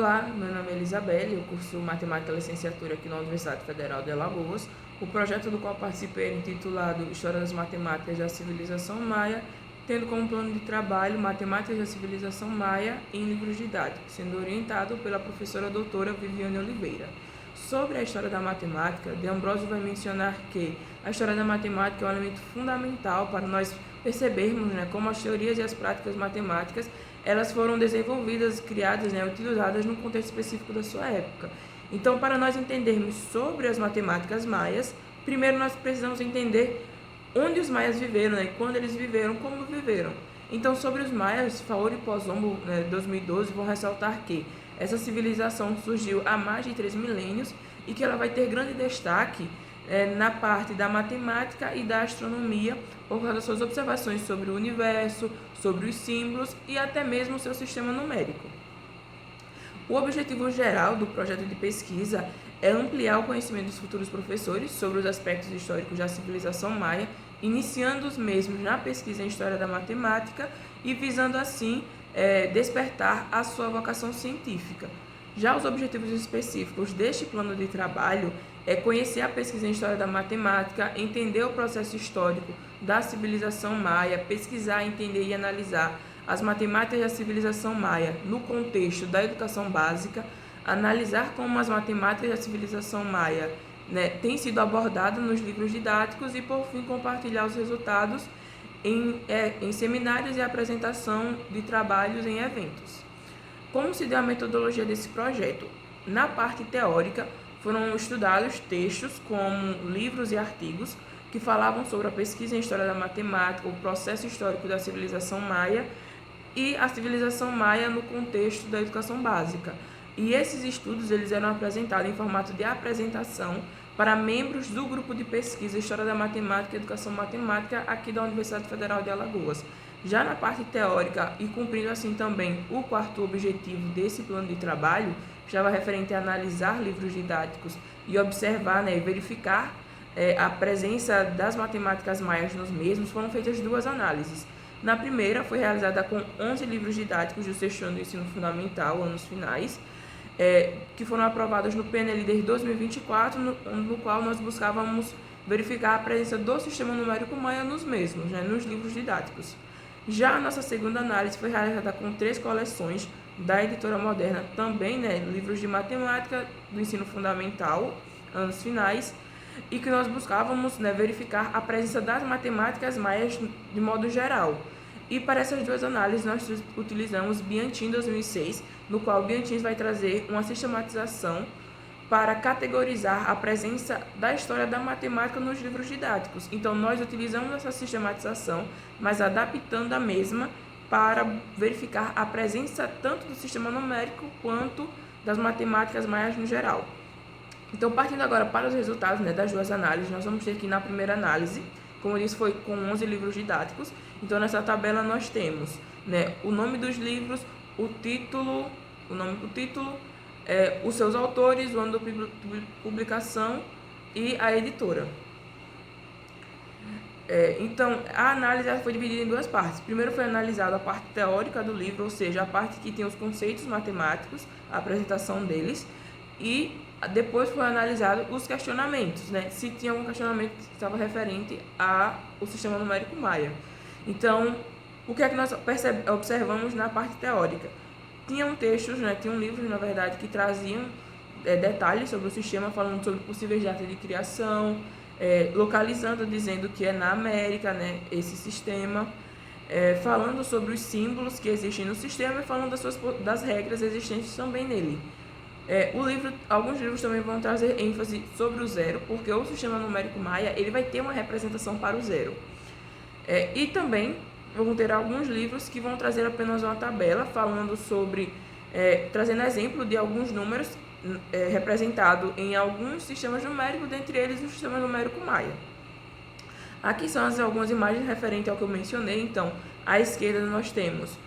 Olá, meu nome é Elisabelle, eu curso Matemática Licenciatura aqui na Universidade Federal de Alagoas. O projeto do qual participei é intitulado História das Matemáticas da Civilização Maia, tendo como plano de trabalho Matemáticas da Civilização Maia em livros didáticos, sendo orientado pela professora doutora Viviane Oliveira. Sobre a história da matemática, De Ambrosio vai mencionar que a história da matemática é um elemento fundamental para nós percebermos como as teorias e as práticas matemáticas elas foram desenvolvidas, criadas, utilizadas num contexto específico da sua época. Então, para nós entendermos sobre as matemáticas maias, primeiro nós precisamos entender onde os maias viveram, quando eles viveram, como viveram. Então, sobre os maias, Faoro e Pozombo, 2012, vão ressaltar que essa civilização surgiu há mais de 3 milênios e que ela vai ter grande destaque na parte da matemática e da astronomia, por causa das suas observações sobre o universo, sobre os símbolos e até mesmo o seu sistema numérico. O objetivo geral do projeto de pesquisa é ampliar o conhecimento dos futuros professores sobre os aspectos históricos da civilização maia, iniciando os mesmos na pesquisa em História da Matemática e visando assim despertar a sua vocação científica. Já os objetivos específicos deste plano de trabalho é conhecer a pesquisa em História da Matemática, entender o processo histórico da civilização maia, pesquisar, entender e analisar as matemáticas da civilização maia no contexto da educação básica, analisar como as matemáticas da civilização maia têm sido abordadas nos livros didáticos e, por fim, compartilhar os resultados em seminários e apresentação de trabalhos em eventos. Como se deu a metodologia desse projeto? Na parte teórica, foram estudados textos como livros e artigos que falavam sobre a pesquisa em História da Matemática, o processo histórico da civilização maia e a civilização maia no contexto da educação básica. E esses estudos eles eram apresentados em formato de apresentação para membros do grupo de pesquisa História da Matemática e Educação Matemática aqui da Universidade Federal de Alagoas. Já na parte teórica e cumprindo assim também o quarto objetivo desse plano de trabalho, estava referente a analisar livros didáticos e observar e verificar a presença das matemáticas maias nos mesmos, foram feitas duas análises. Na primeira, foi realizada com 11 livros didáticos do sexto ano do ensino fundamental, anos finais, que foram aprovados no PNL desde 2024, no qual nós buscávamos verificar a presença do sistema numérico maia nos mesmos, nos livros didáticos. Já a nossa segunda análise foi realizada com 3 coleções da editora Moderna, também livros de matemática do ensino fundamental, anos finais, e que nós buscávamos verificar a presença das matemáticas maias de modo geral. E para essas duas análises nós utilizamos Bianchim 2006, no qual Bianchim vai trazer uma sistematização para categorizar a presença da história da matemática nos livros didáticos. Então, nós utilizamos essa sistematização, mas adaptando a mesma para verificar a presença tanto do sistema numérico quanto das matemáticas maias no geral. Então, partindo agora para os resultados das duas análises, nós vamos ter aqui na primeira análise, como eu disse, foi com 11 livros didáticos. Então, nessa tabela nós temos o nome dos livros, o nome do título, os seus autores, o ano de publicação e a editora. Então, a análise foi dividida em duas partes. Primeiro foi analisada a parte teórica do livro, ou seja, a parte que tem os conceitos matemáticos, a apresentação deles, e depois foi analisado os questionamentos, se tinha algum questionamento que estava referente ao sistema numérico maia. Então, o que é que nós observamos na parte teórica? Tinham textos, tinham livros, na verdade, que traziam detalhes sobre o sistema, falando sobre possíveis datas de criação, localizando, dizendo que é na América, esse sistema, falando sobre os símbolos que existem no sistema e falando das regras existentes também nele. Alguns livros também vão trazer ênfase sobre o zero, porque o sistema numérico maia ele vai ter uma representação para o zero. E também vão ter alguns livros que vão trazer apenas uma tabela falando sobre, trazendo exemplo de alguns números representados em alguns sistemas numéricos, dentre eles o sistema numérico maia. Aqui são algumas imagens referentes ao que eu mencionei. Então, à esquerda nós temos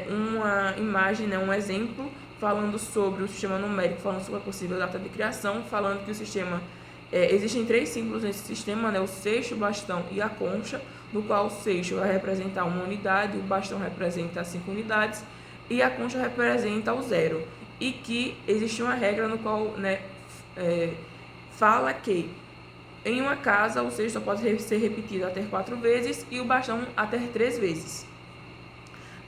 uma imagem, um exemplo falando sobre o sistema numérico, falando sobre a possível data de criação, falando que o sistema existem 3 símbolos nesse sistema, o seixo, o bastão e a concha, no qual o seixo vai representar uma unidade, o bastão representa 5 unidades e a concha representa o zero. e que existe uma regra no qual, né, fala que em uma casa o 6 só pode ser repetido até 4 vezes e o bastão até 3 vezes.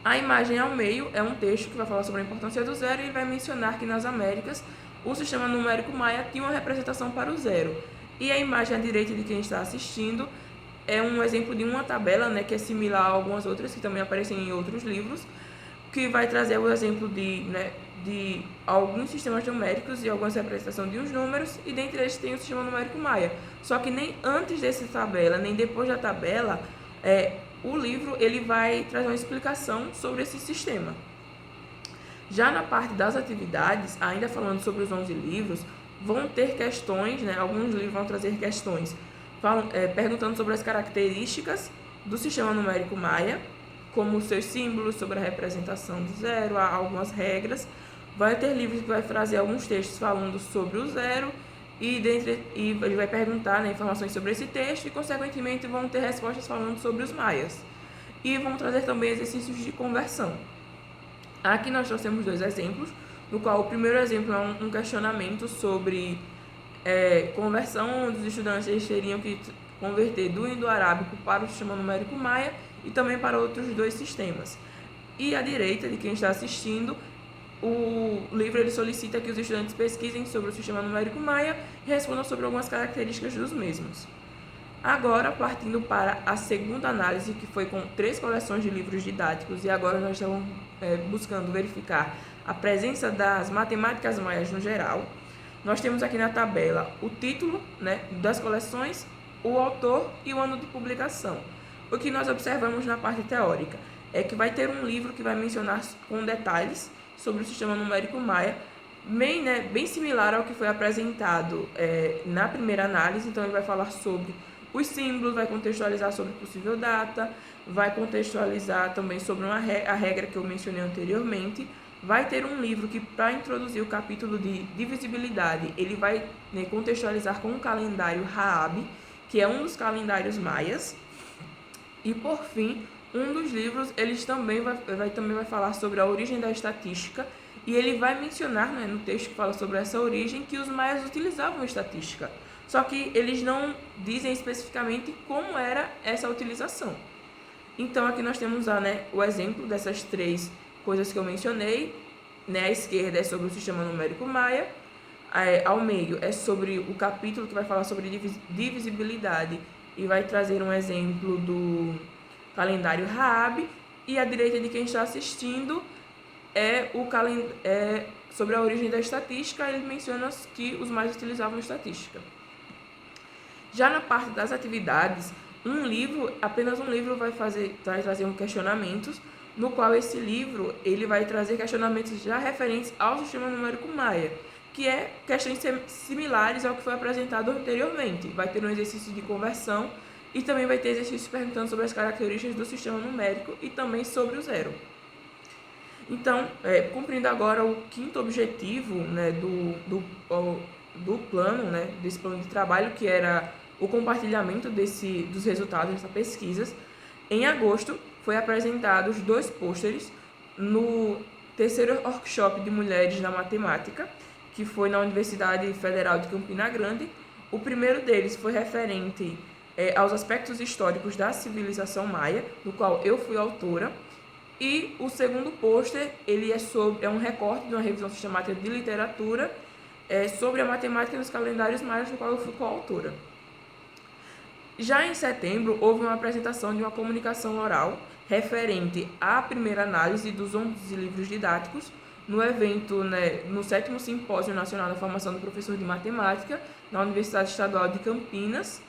A imagem ao meio é um texto que vai falar sobre a importância do zero e vai mencionar que nas Américas o sistema numérico maia tinha uma representação para o zero. E a imagem à direita de quem está assistindo é um exemplo de uma tabela, né, que é similar a algumas outras que também aparecem em outros livros, que vai trazer o exemplo de alguns sistemas numéricos e algumas representações de uns números, e dentre eles tem o sistema numérico maia. Só que nem antes dessa tabela, nem depois da tabela, o livro ele vai trazer uma explicação sobre esse sistema. Já na parte das atividades, ainda falando sobre os 11 livros, vão ter questões, né? Alguns livros vão trazer questões perguntando sobre as características do sistema numérico maia, como os seus símbolos, sobre a representação do zero, algumas regras. Vai ter livros que vai trazer alguns textos falando sobre o zero e ele vai perguntar, né, informações sobre esse texto e, consequentemente, vão ter respostas falando sobre os maias. E vão trazer também exercícios de conversão. Aqui nós trouxemos 2 exemplos, no qual o primeiro exemplo é um questionamento sobre conversão, onde os estudantes eles teriam que converter do indo-arábico para o sistema numérico maia e também para outros 2 sistemas. E à direita de quem está assistindo, o livro ele solicita que os estudantes pesquisem sobre o sistema numérico maia e respondam sobre algumas características dos mesmos. Agora, partindo para a segunda análise, que foi com 3 coleções de livros didáticos, e agora nós estamos buscando verificar a presença das matemáticas maias no geral. Nós temos aqui na tabela o título, né, das coleções, o autor e o ano de publicação. O que nós observamos na parte teórica é que vai ter um livro que vai mencionar com detalhes sobre o sistema numérico maia, bem similar ao que foi apresentado na primeira análise. Então ele vai falar sobre os símbolos, vai contextualizar sobre possível data, vai contextualizar também sobre a regra que eu mencionei anteriormente. Vai ter um livro que, para introduzir o capítulo de divisibilidade, ele vai contextualizar com o calendário Raab, que é um dos calendários maias. E, por fim, um dos livros eles também vai falar sobre a origem da estatística, e ele vai mencionar, né, no texto que fala sobre essa origem, que os maias utilizavam estatística. Só que eles não dizem especificamente como era essa utilização. Então, aqui nós temos o exemplo dessas 3 coisas que eu mencionei. À esquerda é sobre o sistema numérico maia, ao meio é sobre o capítulo que vai falar sobre divisibilidade e vai trazer um exemplo do calendário Raab, e à direita de quem está assistindo é sobre a origem da estatística. Ele menciona que os mais utilizavam estatística. Já na parte das atividades, apenas um livro vai trazer questionamentos, no qual esse livro ele vai trazer questionamentos já referentes ao sistema numérico maia, que é questões similares ao que foi apresentado anteriormente. Vai ter um exercício de conversão e também vai ter exercícios perguntando sobre as características do sistema numérico e também sobre o zero. Então, cumprindo agora o 5º objetivo, né, do plano, né, desse plano de trabalho, que era o compartilhamento dos resultados dessa pesquisa, em agosto foi apresentados 2 pôsteres no 3º workshop de mulheres na matemática, que foi na Universidade Federal de Campina Grande. O primeiro deles foi referente aos aspectos históricos da civilização maia, do qual eu fui autora, e o segundo pôster ele é um recorte de uma revisão sistemática de literatura sobre a matemática nos calendários maias, do qual eu fui coautora. Já em setembro, houve uma apresentação de uma comunicação oral referente à primeira análise dos 11 livros didáticos no evento, no 7º Simpósio Nacional da Formação do Professor de Matemática, na Universidade Estadual de Campinas,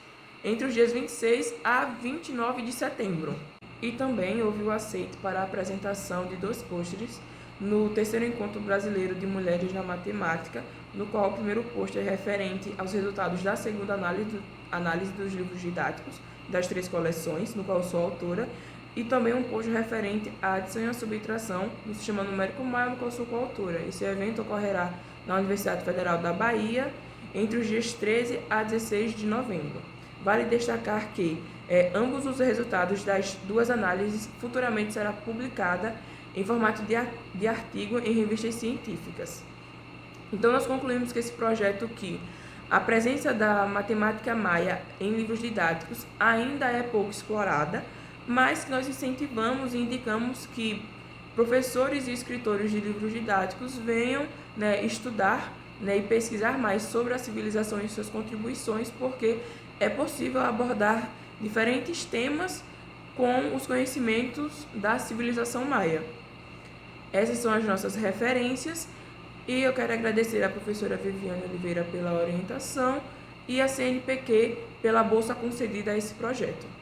entre os dias 26 a 29 de setembro. E também houve o aceite para a apresentação de 2 pôsteres no 3º Encontro Brasileiro de Mulheres na Matemática, no qual o primeiro pôster é referente aos resultados da segunda análise dos livros didáticos das 3 coleções, no qual eu sou autora, e também um pôster referente à adição e à subtração no sistema numérico maia, no qual eu sou coautora. Esse evento ocorrerá na Universidade Federal da Bahia entre os dias 13 a 16 de novembro. Vale destacar que ambos os resultados das 2 análises futuramente será publicada em formato de artigo em revistas científicas. Então, nós concluímos que esse projeto que a presença da matemática maia em livros didáticos ainda é pouco explorada, mas que nós incentivamos e indicamos que professores e escritores de livros didáticos venham, estudar, e pesquisar mais sobre a civilização e suas contribuições, porque é possível abordar diferentes temas com os conhecimentos da civilização maia. Essas são as nossas referências e eu quero agradecer à professora Viviane Oliveira pela orientação e à CNPq pela bolsa concedida a esse projeto.